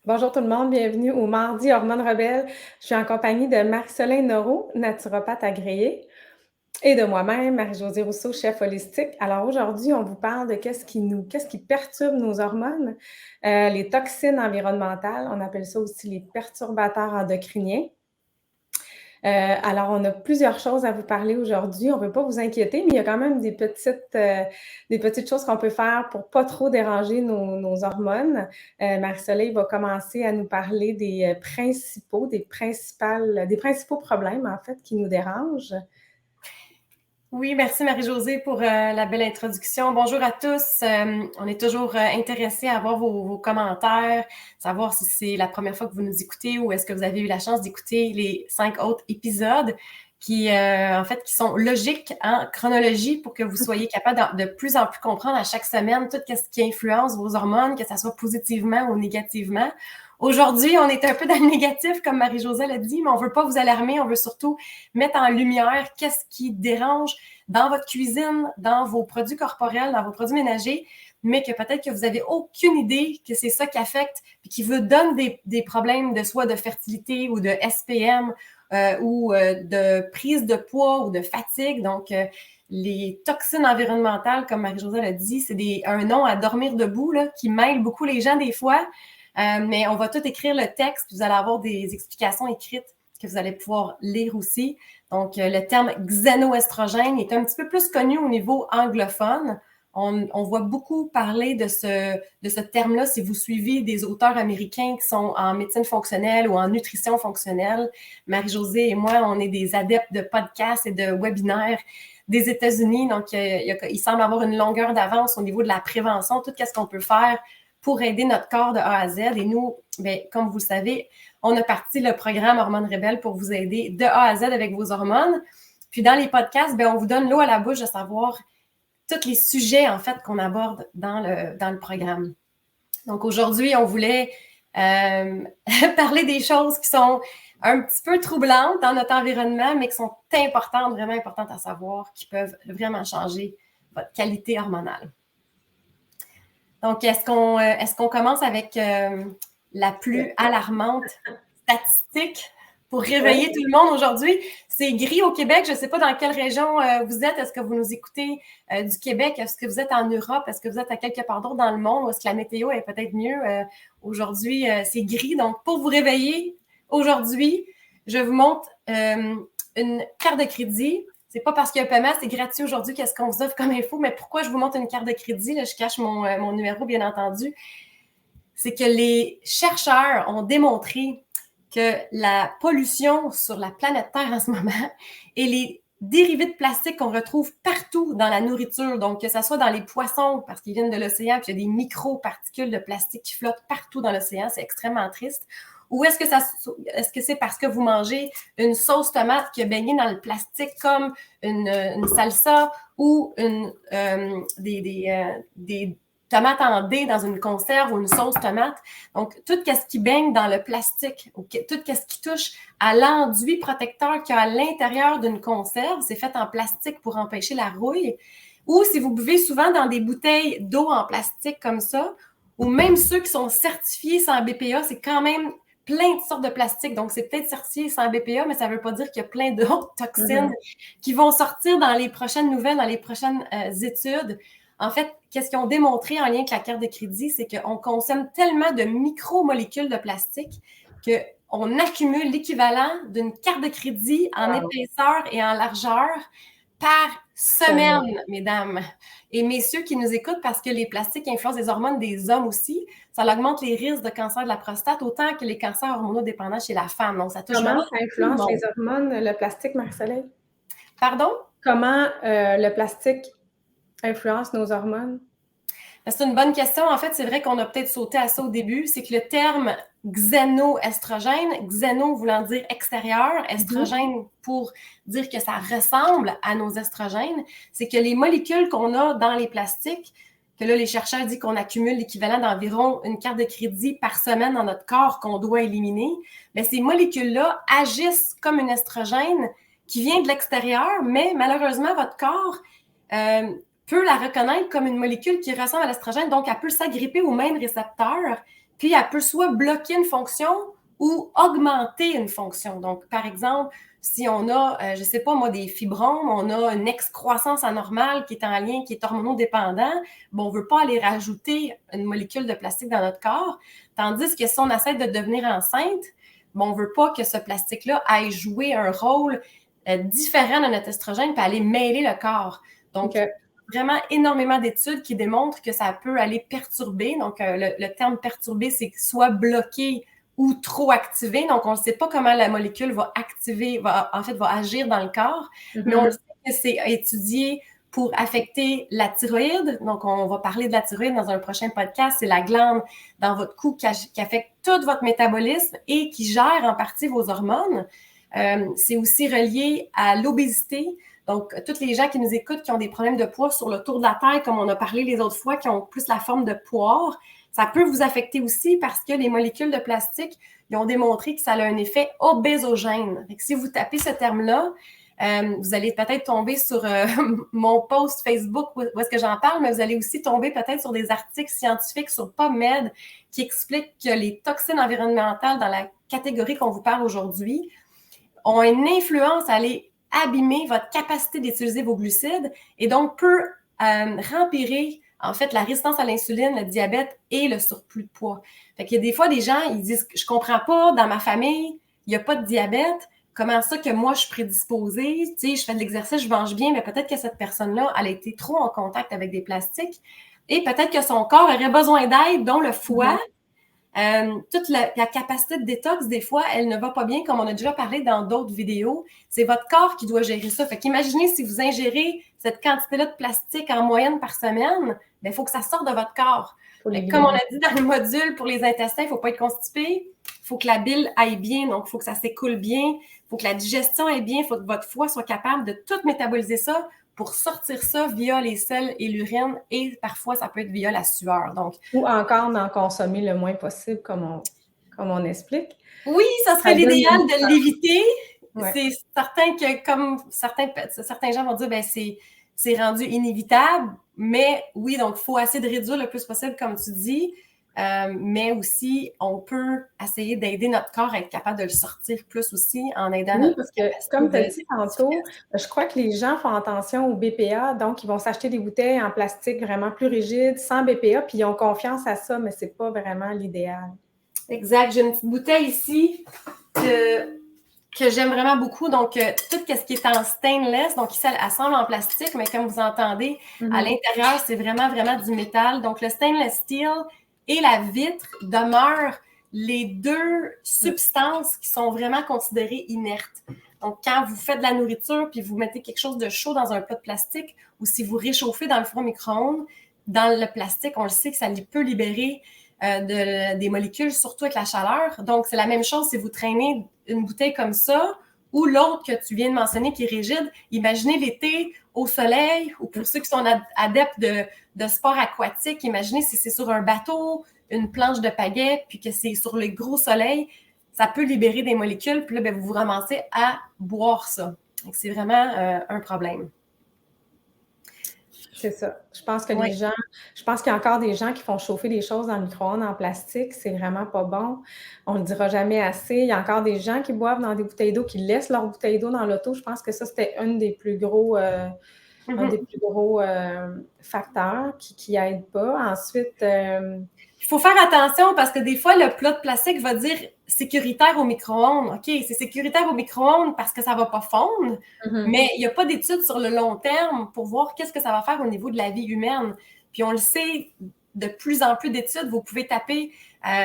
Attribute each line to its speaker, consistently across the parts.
Speaker 1: Bonjour tout le monde, bienvenue au Mardi Hormones Rebelles. Je suis en compagnie de Marie-Soleil Noro, naturopathe agréée, et de moi-même, Marie-Josée Rousseau, chef holistique. Alors aujourd'hui, on vous parle de qu'est-ce qui perturbe nos hormones, les toxines environnementales, on appelle ça aussi les perturbateurs endocriniens. Alors, on a plusieurs choses à vous parler aujourd'hui. On ne veut pas vous inquiéter, mais il y a quand même des petites choses qu'on peut faire pour pas trop déranger nos hormones. Marie-Soleil va commencer à nous parler des principaux problèmes, en fait, qui nous dérangent.
Speaker 2: Oui, merci Marie-Josée pour la belle introduction. Bonjour à tous. On est toujours intéressés à avoir vos commentaires, savoir si c'est la première fois que vous nous écoutez ou est-ce que vous avez eu la chance d'écouter les 5 autres épisodes qui, en fait, qui sont logiques en chronologie pour que vous soyez capable de plus en plus comprendre à chaque semaine tout ce qui influence vos hormones, que ça soit positivement ou négativement. Aujourd'hui, on est un peu dans le négatif, comme Marie-Josée l'a dit, mais on veut pas vous alarmer, on veut surtout mettre en lumière qu'est-ce qui dérange dans votre cuisine, dans vos produits corporels, dans vos produits ménagers, mais que peut-être que vous n'avez aucune idée que c'est ça qui affecte et qui vous donne des problèmes de soit de fertilité ou de SPM ou de prise de poids ou de fatigue. Donc, les toxines environnementales, comme Marie-Josée l'a dit, c'est un nom à dormir debout là, qui mêle beaucoup les gens des fois. Mais on va tout écrire le texte, vous allez avoir des explications écrites que vous allez pouvoir lire aussi. Donc, le terme xénoestrogène est un petit peu plus connu au niveau anglophone. On voit beaucoup parler de ce terme-là si vous suivez des auteurs américains qui sont en médecine fonctionnelle ou en nutrition fonctionnelle. Marie-Josée et moi, on est des adeptes de podcasts et de webinaires des États-Unis. Donc, il semble avoir une longueur d'avance au niveau de la prévention, tout ce qu'on peut faire pour aider notre corps de A à Z. Et nous, bien, comme vous le savez, on a parti le programme Hormones Rebelles pour vous aider de A à Z avec vos hormones. Puis dans les podcasts, bien, on vous donne l'eau à la bouche de savoir tous les sujets, en fait, qu'on aborde dans le programme. Donc aujourd'hui, on voulait parler des choses qui sont un petit peu troublantes dans notre environnement, mais qui sont importantes, vraiment importantes à savoir, qui peuvent vraiment changer votre qualité hormonale. Donc, est-ce qu'on commence avec la plus alarmante statistique pour réveiller tout le monde aujourd'hui? C'est gris au Québec. Je ne sais pas dans quelle région vous êtes. Est-ce que vous nous écoutez du Québec? Est-ce que vous êtes en Europe? Est-ce que vous êtes à quelque part d'autre dans le monde? Ou est-ce que la météo est peut-être mieux? Aujourd'hui, c'est gris. Donc, pour vous réveiller, aujourd'hui, je vous montre une carte de crédit. C'est pas parce qu'il y a un paiement, c'est gratuit aujourd'hui, qu'est-ce qu'on vous offre comme info, mais pourquoi je vous montre une carte de crédit? Là, je cache mon numéro, bien entendu. C'est que les chercheurs ont démontré que la pollution sur la planète Terre en ce moment et les dérivés de plastique qu'on retrouve partout dans la nourriture, donc que ce soit dans les poissons, parce qu'ils viennent de l'océan, puis il y a des micro-particules de plastique qui flottent partout dans l'océan, c'est extrêmement triste. Ou est-ce que c'est parce que vous mangez une sauce tomate qui a baigné dans le plastique comme une salsa ou des tomates en dés dans une conserve ou une sauce tomate? Donc, tout ce qui baigne dans le plastique, tout ce qui touche à l'enduit protecteur qu'il y a à l'intérieur d'une conserve, c'est fait en plastique pour empêcher la rouille. Ou si vous buvez souvent dans des bouteilles d'eau en plastique comme ça, ou même ceux qui sont certifiés sans BPA, c'est quand même plein de sortes de plastique. Donc, c'est peut-être certifié sans BPA, mais ça ne veut pas dire qu'il y a plein d'autres toxines qui vont sortir dans les prochaines nouvelles, dans les prochaines études. En fait, qu'est-ce qu'ils ont démontré en lien avec la carte de crédit, c'est qu'on consomme tellement de micromolécules de plastique qu'on accumule l'équivalent d'une carte de crédit en épaisseur et en largeur par semaine, mesdames et messieurs qui nous écoutent, parce que les plastiques influencent les hormones des hommes aussi. Ça augmente les risques de cancer de la prostate autant que les cancers hormonodépendants chez la femme. Donc, ça touche
Speaker 1: Comment
Speaker 2: vraiment
Speaker 1: ça
Speaker 2: tout le
Speaker 1: influence
Speaker 2: monde.
Speaker 1: les hormones, le plastique, Marie-Soleil?
Speaker 2: Pardon?
Speaker 1: Comment le plastique influence nos hormones?
Speaker 2: C'est une bonne question. En fait, c'est vrai qu'on a peut-être sauté à ça au début. C'est que le terme xénoestrogène, xéno voulant dire extérieur, estrogène pour dire que ça ressemble à nos estrogènes, c'est que les molécules qu'on a dans les plastiques, que là, les chercheurs disent qu'on accumule l'équivalent d'environ une carte de crédit par semaine dans notre corps qu'on doit éliminer, bien, ces molécules-là agissent comme une estrogène qui vient de l'extérieur, mais malheureusement, votre corps peut la reconnaître comme une molécule qui ressemble à l'estrogène, donc elle peut s'agripper aux mêmes récepteurs puis elle peut soit bloquer une fonction ou augmenter une fonction. Donc, par exemple, si on a, je ne sais pas moi, des fibromes, on a une excroissance anormale qui est en lien, qui est hormonodépendant, bon, on ne veut pas aller rajouter une molécule de plastique dans notre corps, tandis que si on essaie de devenir enceinte, bon, on ne veut pas que ce plastique-là aille jouer un rôle différent de notre estrogène puis aller mêler le corps. Donc, vraiment énormément d'études qui démontrent que ça peut aller perturber. Donc, le terme perturber, c'est soit bloquer ou trop activé. Donc, on ne sait pas comment la molécule va activer, va agir dans le corps, mais on le sait que c'est étudié pour affecter la thyroïde. Donc, on va parler de la thyroïde dans un prochain podcast. C'est la glande dans votre cou qui affecte tout votre métabolisme et qui gère en partie vos hormones. C'est aussi relié à l'obésité. Donc, toutes les gens qui nous écoutent, qui ont des problèmes de poids sur le tour de la taille, comme on a parlé les autres fois, qui ont plus la forme de poire, ça peut vous affecter aussi parce que les molécules de plastique, ils ont démontré que ça a un effet obésogène. Donc, si vous tapez ce terme-là, vous allez peut-être tomber sur mon post Facebook où est-ce que j'en parle, mais vous allez aussi tomber peut-être sur des articles scientifiques sur PubMed qui expliquent que les toxines environnementales dans la catégorie qu'on vous parle aujourd'hui ont une influence à aller abîmer votre capacité d'utiliser vos glucides et donc peut rempirer en fait la résistance à l'insuline, le diabète et le surplus de poids. Fait qu'il y a des fois des gens, ils disent « Je comprends pas, dans ma famille, il n'y a pas de diabète. Comment ça que moi, je suis prédisposée? Tu sais, je fais de l'exercice, je mange bien, mais peut-être que cette personne-là, elle a été trop en contact avec des plastiques et peut-être que son corps aurait besoin d'aide, dont le foie. Toute la capacité de détox, des fois, elle ne va pas bien, comme on a déjà parlé dans d'autres vidéos. C'est votre corps qui doit gérer ça. Fait qu'imaginez si vous ingérez cette quantité-là de plastique en moyenne par semaine, il faut que ça sorte de votre corps. Comme on a dit dans le module pour les intestins, il ne faut pas être constipé. Il faut que la bile aille bien, donc il faut que ça s'écoule bien. Il faut que la digestion aille bien. Il faut que votre foie soit capable de tout métaboliser ça pour sortir ça via les selles et l'urine, et parfois, ça peut être via la sueur. Donc,
Speaker 1: ou encore d'en consommer le moins possible, comme on explique.
Speaker 2: Oui, ça serait l'idéal de l'éviter. Ouais. C'est certain que, comme certains gens vont dire, ben c'est rendu inévitable, mais oui, donc il faut essayer de réduire le plus possible, comme tu dis, mais aussi, on peut essayer d'aider notre corps à être capable de le sortir plus aussi en aidant notre
Speaker 1: parce que, comme tu as dit tantôt, je crois que les gens font attention au BPA, donc ils vont s'acheter des bouteilles en plastique vraiment plus rigides, sans BPA, puis ils ont confiance à ça, mais c'est pas vraiment l'idéal.
Speaker 2: Exact. J'ai une petite bouteille ici que j'aime vraiment beaucoup. Donc, tout ce qui est en stainless, donc ici, elle semble en plastique, mais comme vous entendez, à l'intérieur, c'est vraiment, vraiment du métal. Donc, le stainless steel et la vitre demeurent les deux substances qui sont vraiment considérées inertes. Donc, quand vous faites de la nourriture puis vous mettez quelque chose de chaud dans un plat de plastique ou si vous réchauffez dans le four micro-ondes, dans le plastique, on le sait que ça peut libérer des molécules, surtout avec la chaleur. Donc, c'est la même chose si vous traînez une bouteille comme ça ou l'autre que tu viens de mentionner qui est rigide. Imaginez l'été au soleil ou pour ceux qui sont adeptes de sport aquatique, imaginez si c'est sur un bateau, une planche de pagaie, puis que c'est sur le gros soleil, ça peut libérer des molécules, puis là, ben, vous vous ramassez à boire ça. Donc, c'est vraiment un problème.
Speaker 1: C'est ça. Je pense qu'il y a encore des gens qui font chauffer des choses dans le micro-ondes en plastique. C'est vraiment pas bon. On ne le dira jamais assez. Il y a encore des gens qui boivent dans des bouteilles d'eau, qui laissent leur bouteille d'eau dans l'auto. Je pense que ça, c'était un des plus gros facteurs qui n'aident pas. Ensuite,
Speaker 2: il faut faire attention parce que des fois, le plat de plastique va dire sécuritaire au micro-ondes. OK, c'est sécuritaire au micro-ondes parce que ça ne va pas fondre, mais il n'y a pas d'études sur le long terme pour voir qu'est-ce que ça va faire au niveau de la vie humaine. Puis on le sait, de plus en plus d'études, vous pouvez taper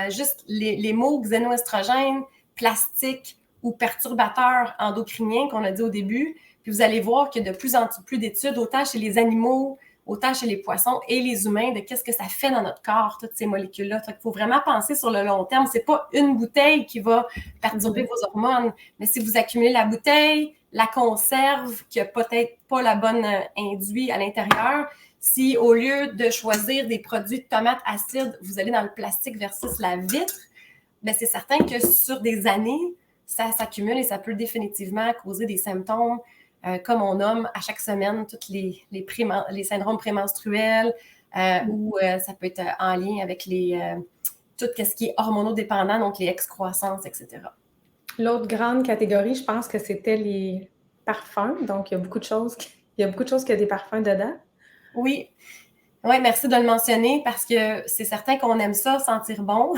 Speaker 2: juste les mots xénoestrogènes, plastique ou perturbateurs endocriniens qu'on a dit au début. Puis vous allez voir qu'il y a de plus en plus d'études, autant chez les animaux, autant chez les poissons et les humains, de qu'est-ce que ça fait dans notre corps, toutes ces molécules-là. Il faut vraiment penser sur le long terme. C'est pas une bouteille qui va perturber vos hormones, mais si vous accumulez la bouteille, la conserve, qui a peut-être pas la bonne induit à l'intérieur, si au lieu de choisir des produits de tomates acides, vous allez dans le plastique versus la vitre, bien, c'est certain que sur des années, ça s'accumule et ça peut définitivement causer des symptômes comme on nomme à chaque semaine tous les syndromes prémenstruels ou ça peut être en lien avec tout ce qui est hormonodépendant, donc les excroissances, etc.
Speaker 1: L'autre grande catégorie, je pense que c'était les parfums. Donc, il y a beaucoup de choses qui ont des parfums dedans.
Speaker 2: Oui. Oui, merci de le mentionner parce que c'est certain qu'on aime ça, sentir bon.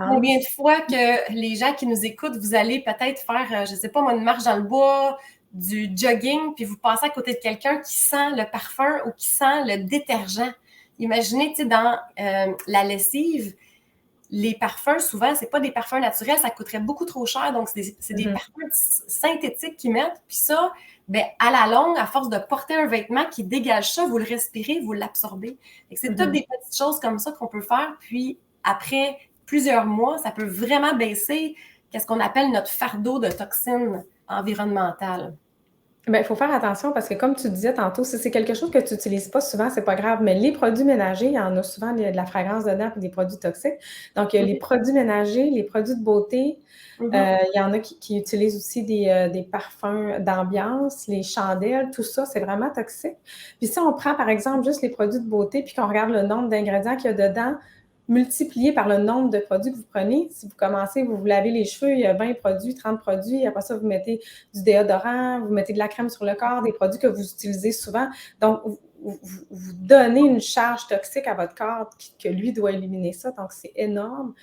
Speaker 2: Combien de fois que les gens qui nous écoutent, vous allez peut-être faire, je ne sais pas moi, une marche dans le bois, du jogging, puis vous passez à côté de quelqu'un qui sent le parfum ou qui sent le détergent. Imaginez, tu sais, dans la lessive, les parfums, souvent, c'est pas des parfums naturels, ça coûterait beaucoup trop cher. Donc, c'est des parfums synthétiques qu'ils mettent. Puis ça, ben, à la longue, à force de porter un vêtement qui dégage ça, vous le respirez, vous l'absorbez. C'est toutes des petites choses comme ça qu'on peut faire. Puis après plusieurs mois, ça peut vraiment baisser qu'est-ce qu'on appelle notre fardeau de toxines environnementales.
Speaker 1: Bien, il faut faire attention parce que comme tu disais tantôt, si c'est quelque chose que tu n'utilises pas souvent, c'est pas grave. Mais les produits ménagers, il y en a souvent de la fragrance dedans et des produits toxiques. Donc, il y a les produits ménagers, les produits de beauté. Il y en a qui utilisent aussi des parfums d'ambiance, les chandelles, tout ça, c'est vraiment toxique. Puis si on prend, par exemple, juste les produits de beauté puis qu'on regarde le nombre d'ingrédients qu'il y a dedans, multiplié par le nombre de produits que vous prenez. Si vous commencez, vous vous lavez les cheveux, il y a 20 produits, 30 produits. Après ça, vous mettez du déodorant, vous mettez de la crème sur le corps, des produits que vous utilisez souvent. Donc, vous donnez une charge toxique à votre corps que lui doit éliminer ça. Donc, c'est énorme.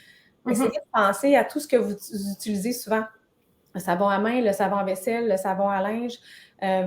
Speaker 1: Essayez de penser à tout ce que vous utilisez souvent. Le savon à main, le savon à vaisselle, le savon à linge,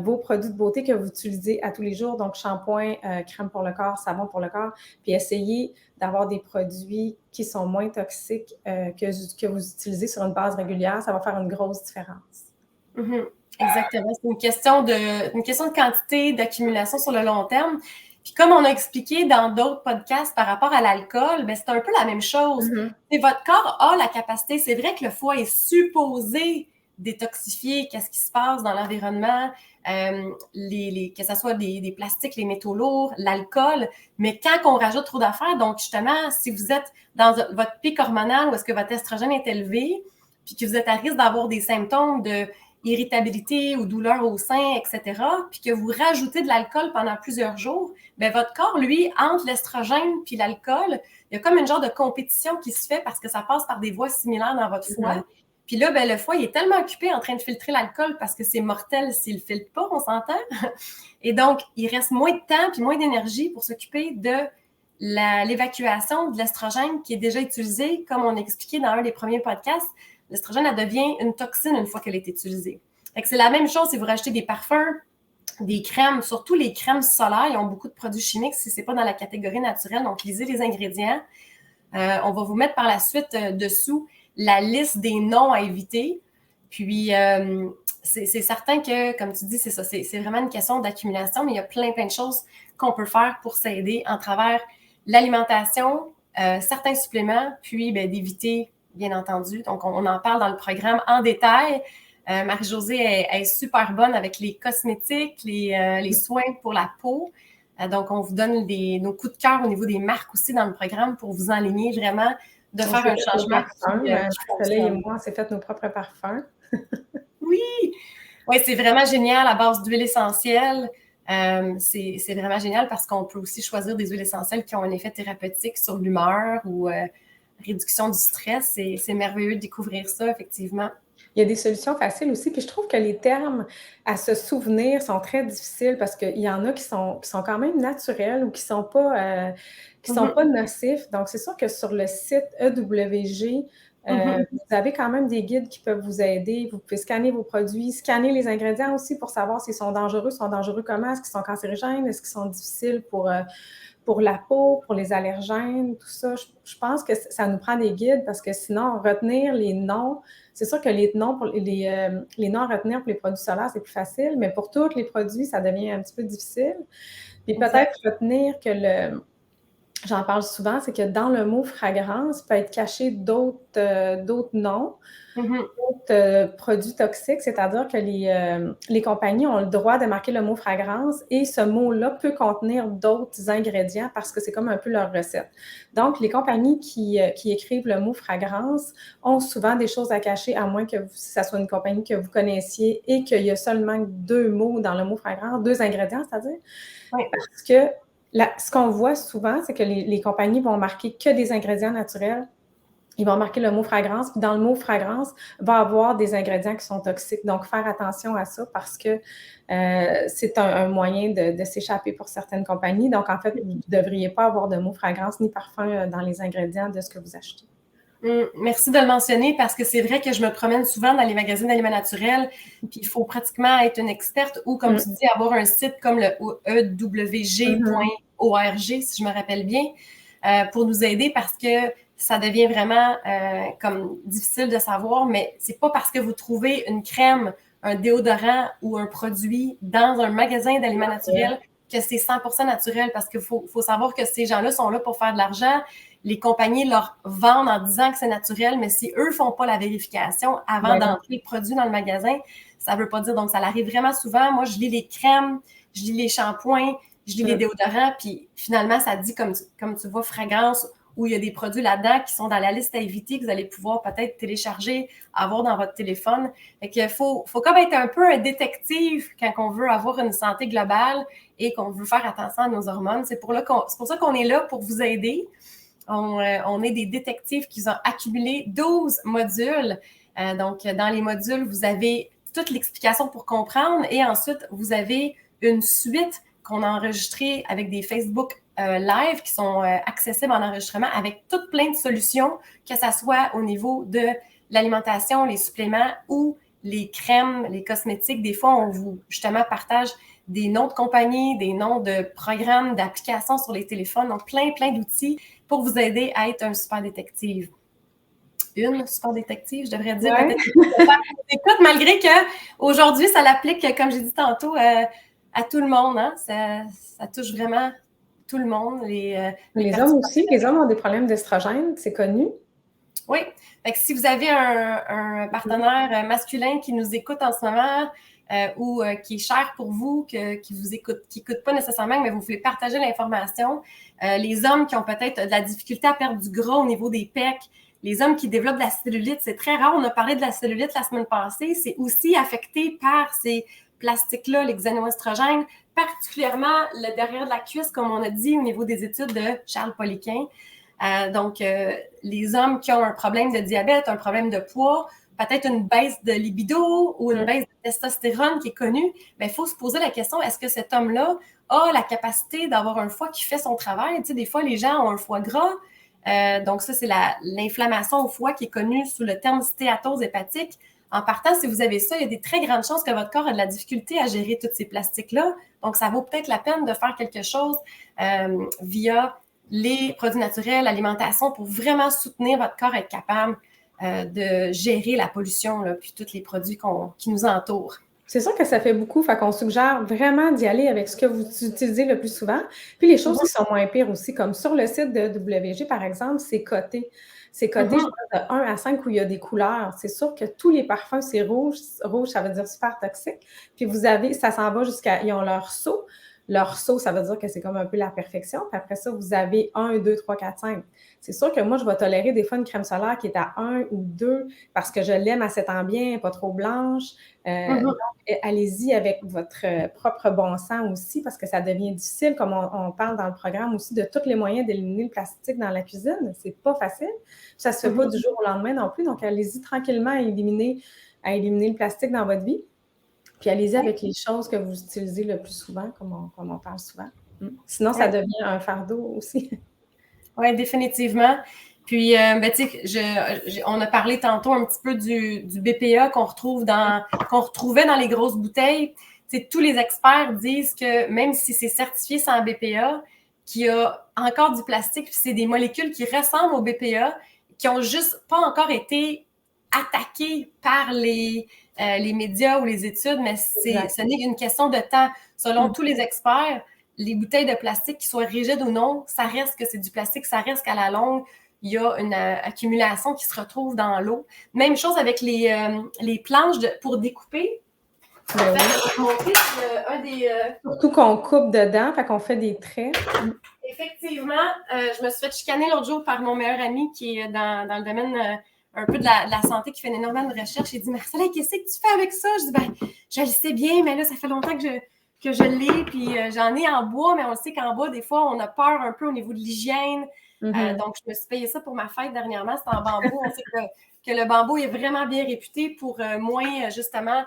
Speaker 1: vos produits de beauté que vous utilisez à tous les jours, donc shampoing, crème pour le corps, savon pour le corps, puis essayez d'avoir des produits qui sont moins toxiques que vous utilisez sur une base régulière. Ça va faire une grosse différence.
Speaker 2: Exactement. C'est une question de quantité, d'accumulation sur le long terme. Puis comme on a expliqué dans d'autres podcasts par rapport à l'alcool, ben c'est un peu la même chose. Et votre corps a la capacité, c'est vrai que le foie est supposé détoxifier qu'est-ce qui se passe dans l'environnement, que ce soit des plastiques, les métaux lourds, l'alcool, mais quand on rajoute trop d'affaires, donc justement, si vous êtes dans votre pic hormonal où est-ce que votre estrogène est élevé, puis que vous êtes à risque d'avoir des symptômes de irritabilité ou douleur au sein, etc., puis que vous rajoutez de l'alcool pendant plusieurs jours, bien, votre corps, lui, entre l'estrogène puis l'alcool, il y a comme une genre de compétition qui se fait parce que ça passe par des voies similaires dans votre foie. Puis là, ben, le foie, il est tellement occupé en train de filtrer l'alcool parce que c'est mortel s'il ne le filtre pas, on s'entend. Et donc, il reste moins de temps puis moins d'énergie pour s'occuper de l'évacuation de l'estrogène qui est déjà utilisé, comme on a expliqué dans un des premiers podcasts. L'estrogène, elle devient une toxine une fois qu'elle est utilisée. C'est la même chose si vous rajoutez des parfums, des crèmes, surtout les crèmes solaires, ils ont beaucoup de produits chimiques si ce n'est pas dans la catégorie naturelle. Donc, lisez les ingrédients. On va vous mettre par la suite dessous la liste des noms à éviter. Puis, c'est certain que, comme tu dis, c'est ça, c'est vraiment une question d'accumulation, mais il y a plein de choses qu'on peut faire pour s'aider en travers l'alimentation, certains suppléments, puis d'éviter, bien entendu. Donc, on en parle dans le programme en détail. Marie-Josée est super bonne avec les cosmétiques, les soins pour la peau. Donc, on vous donne nos coups de cœur au niveau des marques aussi dans le programme pour vous enligner vraiment de faire un changement.
Speaker 1: Soleil et moi, on s'est fait nos propres parfums.
Speaker 2: Oui, c'est vraiment génial à base d'huile essentielle. C'est vraiment génial parce qu'on peut aussi choisir des huiles essentielles qui ont un effet thérapeutique sur l'humeur ou réduction du stress. C'est merveilleux de découvrir ça, effectivement.
Speaker 1: Il y a des solutions faciles aussi, puis je trouve que les termes à se souvenir sont très difficiles parce qu'il y en a qui sont quand même naturels ou qui sont pas nocifs. Donc, c'est sûr que sur le site EWG, vous avez quand même des guides qui peuvent vous aider. Vous pouvez scanner vos produits, scanner les ingrédients aussi pour savoir s'ils sont dangereux comment, est-ce qu'ils sont cancérigènes, est-ce qu'ils sont difficiles pour la peau, pour les allergènes, tout ça. Je pense que ça nous prend des guides parce que sinon, retenir les noms, c'est sûr que les noms à retenir pour les produits solaires, c'est plus facile, mais pour tous les produits, ça devient un petit peu difficile. Puis peut-être retenir que j'en parle souvent, c'est que dans le mot fragrance peut être caché d'autres noms, d'autres produits toxiques, c'est-à-dire que les compagnies ont le droit de marquer le mot fragrance et ce mot-là peut contenir d'autres ingrédients parce que c'est comme un peu leur recette. Donc, les compagnies qui écrivent le mot fragrance ont souvent des choses à cacher, à moins que ça soit une compagnie que vous connaissiez et qu'il y a seulement 2 mots dans le mot fragrance, 2 ingrédients, c'est-à-dire.
Speaker 2: Oui.
Speaker 1: Parce que ce qu'on voit souvent, c'est que les compagnies vont marquer que des ingrédients naturels ils vont marquer le mot fragrance, puis dans le mot fragrance, va avoir des ingrédients qui sont toxiques. Donc, faire attention à ça parce que c'est un moyen de s'échapper pour certaines compagnies. Donc, en fait, vous ne devriez pas avoir de mot fragrance ni parfum dans les ingrédients de ce que vous achetez.
Speaker 2: Merci de le mentionner parce que c'est vrai que je me promène souvent dans les magasins d'aliments naturels, puis il faut pratiquement être une experte ou, comme tu dis, avoir un site comme le ewg.org, si je me rappelle bien, pour nous aider parce que ça devient vraiment comme difficile de savoir, mais c'est pas parce que vous trouvez une crème, un déodorant ou un produit dans un magasin d'aliments naturels que c'est 100% naturel parce qu'il faut savoir que ces gens-là sont là pour faire de l'argent. Les compagnies leur vendent en disant que c'est naturel, mais si eux font pas la vérification avant d'entrer le produit dans le magasin, ça veut pas dire. Donc, ça arrive vraiment souvent. Moi, je lis les crèmes, je lis les shampoings, je lis les déodorants, puis finalement, ça dit, comme tu vois, fragrance, où il y a des produits là-dedans qui sont dans la liste à éviter, que vous allez pouvoir peut-être télécharger, avoir dans votre téléphone. Fait qu'il faut comme être un peu un détective quand on veut avoir une santé globale et qu'on veut faire attention à nos hormones. C'est pour ça qu'on est là pour vous aider. On est des détectives qui ont accumulé 12 modules. Donc, dans les modules, vous avez toute l'explication pour comprendre et ensuite, vous avez une suite qu'on a enregistrée avec des Facebook live qui sont accessibles en enregistrement avec toutes plein de solutions, que ce soit au niveau de l'alimentation, les suppléments ou les crèmes, les cosmétiques. Des fois, on vous, justement, partage des noms de compagnies, des noms de programmes, d'applications sur les téléphones. Donc, plein d'outils pour vous aider à être un super détective. Une super détective, je devrais dire. Peut-être écoute, malgré qu'aujourd'hui, ça l'applique, comme j'ai dit tantôt, à tout le monde. Hein? Ça touche vraiment tout le monde. Les
Speaker 1: hommes aussi. Les hommes ont des problèmes d'estrogène, c'est connu.
Speaker 2: Oui. Fait que si vous avez un partenaire masculin qui nous écoute en ce moment ou qui est cher pour vous, qui vous écoute, qui n'écoute pas nécessairement, mais vous voulez partager l'information, les hommes qui ont peut-être de la difficulté à perdre du gras au niveau des pecs, les hommes qui développent de la cellulite, c'est très rare. On a parlé de la cellulite la semaine passée. C'est aussi affecté par ces plastiques-là, les xénoestrogènes, particulièrement le derrière de la cuisse, comme on a dit au niveau des études de Charles Poliquin. Donc, les hommes qui ont un problème de diabète, un problème de poids, peut-être une baisse de libido ou une baisse de testostérone qui est connue, il faut se poser la question, est-ce que cet homme-là a la capacité d'avoir un foie qui fait son travail? Tu sais, des fois, les gens ont un foie gras. Donc, ça, c'est l'inflammation au foie qui est connue sous le terme stéatose hépatique. En partant, si vous avez ça, il y a des très grandes chances que votre corps a de la difficulté à gérer tous ces plastiques-là. Donc, ça vaut peut-être la peine de faire quelque chose via les produits naturels, l'alimentation, pour vraiment soutenir votre corps, être capable de gérer la pollution, là, puis tous les produits qui nous entourent.
Speaker 1: C'est sûr que ça fait beaucoup, fait qu'on suggère vraiment d'y aller avec ce que vous utilisez le plus souvent. Puis les choses qui sont moins pires aussi, comme sur le site de WG, par exemple, c'est coté. C'est coté, je pense, de 1 à 5 où il y a des couleurs. C'est sûr que tous les parfums, c'est rouge. Rouge, ça veut dire super toxique. Puis vous avez, ça s'en va jusqu'à, ils ont leur seau. Leur seau, ça veut dire que c'est comme un peu la perfection. Puis après ça, vous avez 1, 2, 3, 4, 5. C'est sûr que moi, je vais tolérer des fois une crème solaire qui est à 1 ou 2 parce que je l'aime à cet bien, pas trop blanche. Donc, allez-y avec votre propre bon sens aussi parce que ça devient difficile, comme on parle dans le programme aussi, de tous les moyens d'éliminer le plastique dans la cuisine. C'est pas facile. Ça se fait pas du jour au lendemain non plus. Donc, allez-y tranquillement à éliminer le plastique dans votre vie. Puis allez-y avec les choses que vous utilisez le plus souvent, comme on parle souvent. Sinon, ça devient un fardeau aussi.
Speaker 2: Oui, définitivement. Puis, on a parlé tantôt un petit peu du BPA qu'on retrouvait dans les grosses bouteilles. T'sais, tous les experts disent que même si c'est certifié sans BPA, qu'il y a encore du plastique, puis c'est des molécules qui ressemblent au BPA, qui ont juste pas encore été attaquées par les médias ou les études, mais ce n'est qu'une question de temps. Selon tous les experts, les bouteilles de plastique, qui soient rigides ou non, ça reste que c'est du plastique, ça reste qu'à la longue, il y a une accumulation qui se retrouve dans l'eau. Même chose avec les planches pour découper.
Speaker 1: Surtout qu'on coupe dedans, fait qu'on fait des traits.
Speaker 2: Effectivement, je me suis fait chicaner l'autre jour par mon meilleur ami qui est dans le domaine un peu de la santé, qui fait énormément de recherche. Il dit « Marcella, qu'est-ce que tu fais avec ça? » Je dis « je le sais bien, mais là, ça fait longtemps que je l'ai, puis j'en ai en bois, mais on le sait qu'en bois, des fois, on a peur un peu au niveau de l'hygiène. Donc, je me suis payé ça pour ma fête dernièrement. C'est en bambou. On sait que le bambou est vraiment bien réputé pour moins, justement,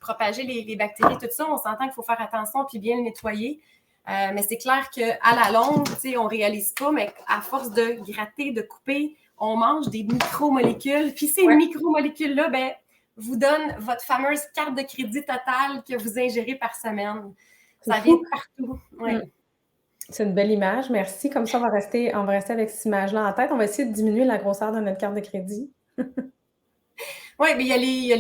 Speaker 2: propager les bactéries, tout ça. On s'entend qu'il faut faire attention puis bien le nettoyer. Mais c'est clair qu'à la longue, on ne réalise pas, mais à force de gratter, de couper, on mange des micromolécules. Puis ces micromolécules-là, ben, vous donnent votre fameuse carte de crédit totale que vous ingérez par semaine. Ça vient de partout. Ouais.
Speaker 1: C'est une belle image, merci. Comme ça, on va rester avec cette image-là en tête. On va essayer de diminuer la grosseur de notre carte de crédit.
Speaker 2: Oui, mais il y a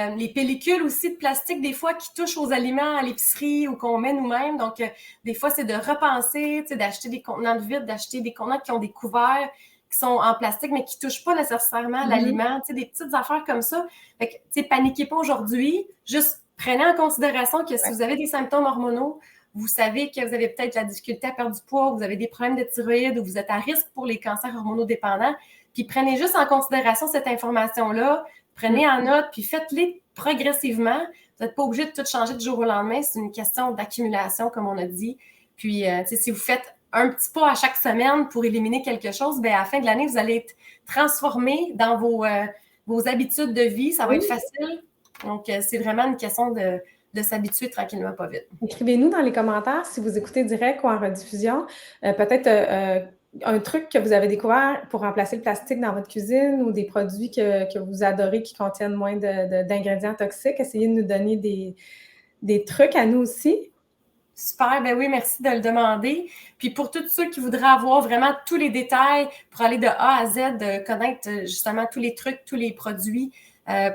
Speaker 2: les pellicules aussi de plastique, des fois, qui touchent aux aliments à l'épicerie ou qu'on met nous-mêmes. Donc, des fois, c'est de repenser, d'acheter des contenants de vide, d'acheter des contenants qui ont des couverts qui sont en plastique, mais qui ne touchent pas nécessairement l'aliment, des petites affaires comme ça. Fait que, paniquez pas aujourd'hui. Juste prenez en considération que si vous avez des symptômes hormonaux, vous savez que vous avez peut-être la difficulté à perdre du poids, vous avez des problèmes de thyroïde ou vous êtes à risque pour les cancers hormonodépendants. Puis prenez juste en considération cette information-là, prenez en note, puis faites-les progressivement. Vous n'êtes pas obligé de tout changer du jour au lendemain. C'est une question d'accumulation, comme on a dit. Puis, si vous faites un petit pas à chaque semaine pour éliminer quelque chose, bien, à la fin de l'année, vous allez être transformé dans vos habitudes de vie. Ça va être facile. Donc, c'est vraiment une question de s'habituer tranquillement, pas vite.
Speaker 1: Écrivez-nous dans les commentaires si vous écoutez direct ou en rediffusion. Peut-être un truc que vous avez découvert pour remplacer le plastique dans votre cuisine ou des produits que vous adorez qui contiennent moins d'ingrédients toxiques. Essayez de nous donner des trucs à nous aussi.
Speaker 2: Super, ben oui, merci de le demander. Puis pour tous ceux qui voudraient avoir vraiment tous les détails pour aller de A à Z, de connaître justement tous les trucs, tous les produits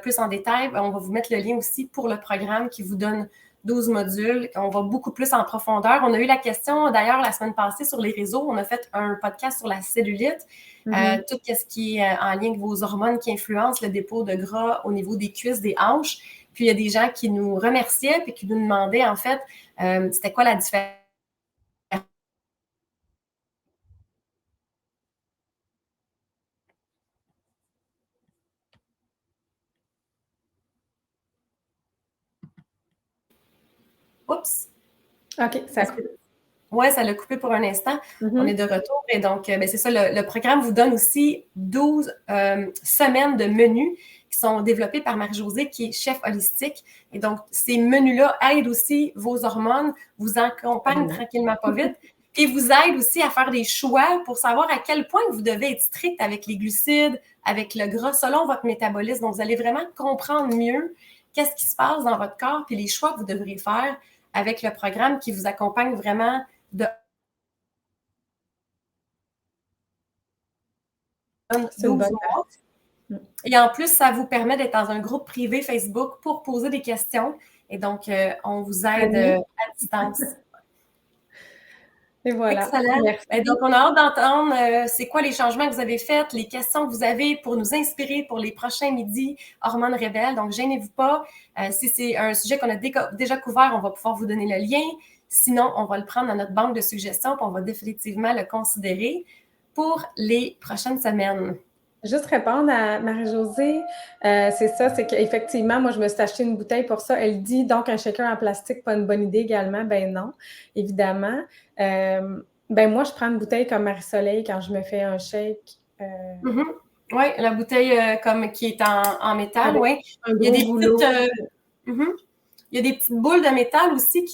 Speaker 2: plus en détail, on va vous mettre le lien aussi pour le programme qui vous donne 12 modules. On va beaucoup plus en profondeur. On a eu la question, d'ailleurs, la semaine passée sur les réseaux. On a fait un podcast sur la cellulite, tout ce qui est en lien avec vos hormones qui influencent le dépôt de gras au niveau des cuisses, des hanches. Puis, il y a des gens qui nous remerciaient puis qui nous demandaient, en fait, c'était quoi la différence? Oups!
Speaker 1: OK, ça coupe.
Speaker 2: Oui, ça l'a coupé pour un instant. On est de retour. Et donc, c'est ça, le programme vous donne aussi 12 semaines de menus qui sont développés par Marie-Josée, qui est chef holistique. Et donc, ces menus-là aident aussi vos hormones, vous accompagnent tranquillement pas vite et vous aident aussi à faire des choix pour savoir à quel point vous devez être strict avec les glucides, avec le gras, selon votre métabolisme. Donc, vous allez vraiment comprendre mieux qu'est-ce qui se passe dans votre corps puis les choix que vous devrez faire avec le programme qui vous accompagne vraiment de
Speaker 1: C'est une bonne
Speaker 2: mois. Et en plus, ça vous permet d'être dans un groupe privé Facebook pour poser des questions. Et donc, on vous aide à distance.
Speaker 1: Et voilà.
Speaker 2: Excellent. Et donc, on a hâte d'entendre c'est quoi les changements que vous avez faits, les questions que vous avez pour nous inspirer pour les prochains midis Hormones Rebelles. Donc, gênez-vous pas. Si c'est un sujet qu'on a déjà couvert, on va pouvoir vous donner le lien. Sinon, on va le prendre dans notre banque de suggestions et on va définitivement le considérer pour les prochaines semaines.
Speaker 1: Juste répondre à Marie-Josée, c'est ça, c'est qu'effectivement, moi, je me suis acheté une bouteille pour ça. Elle dit donc un shaker en plastique, pas une bonne idée également. Ben non, évidemment. Ben moi, je prends une bouteille comme Marie-Soleil quand je me fais un shake.
Speaker 2: Oui, la bouteille comme qui est en métal, oui. Il y a des petites, il y a des petites boules de métal aussi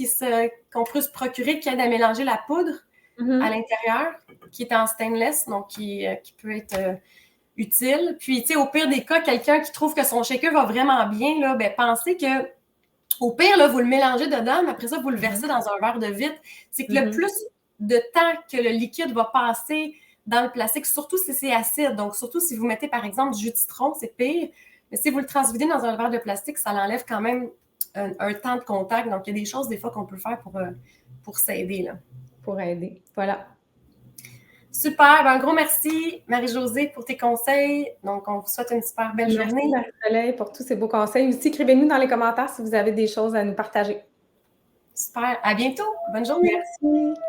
Speaker 2: qu'on peut se procurer qui aident à mélanger la poudre à l'intérieur, qui est en stainless, donc qui peut être utile. Puis, tu sais, au pire des cas, quelqu'un qui trouve que son shaker va vraiment bien, là, ben, pensez que au pire, là, vous le mélangez dedans, mais après ça, vous le versez dans un verre de vitre. C'est que le plus de temps que le liquide va passer dans le plastique, surtout si c'est acide, donc surtout si vous mettez, par exemple, du jus de citron, c'est pire. Mais si vous le transvidez dans un verre de plastique, ça l'enlève quand même un temps de contact. Donc, il y a des choses, des fois, qu'on peut faire pour s'aider, là.
Speaker 1: Pour aider, voilà.
Speaker 2: Super, un gros merci Marie-Josée pour tes conseils. Donc, on vous souhaite une super belle journée.
Speaker 1: Merci Marie-Soleil pour tous ces beaux conseils. Aussi, écrivez-nous dans les commentaires si vous avez des choses à nous partager.
Speaker 2: Super, à bientôt. Bonne journée.
Speaker 1: Merci.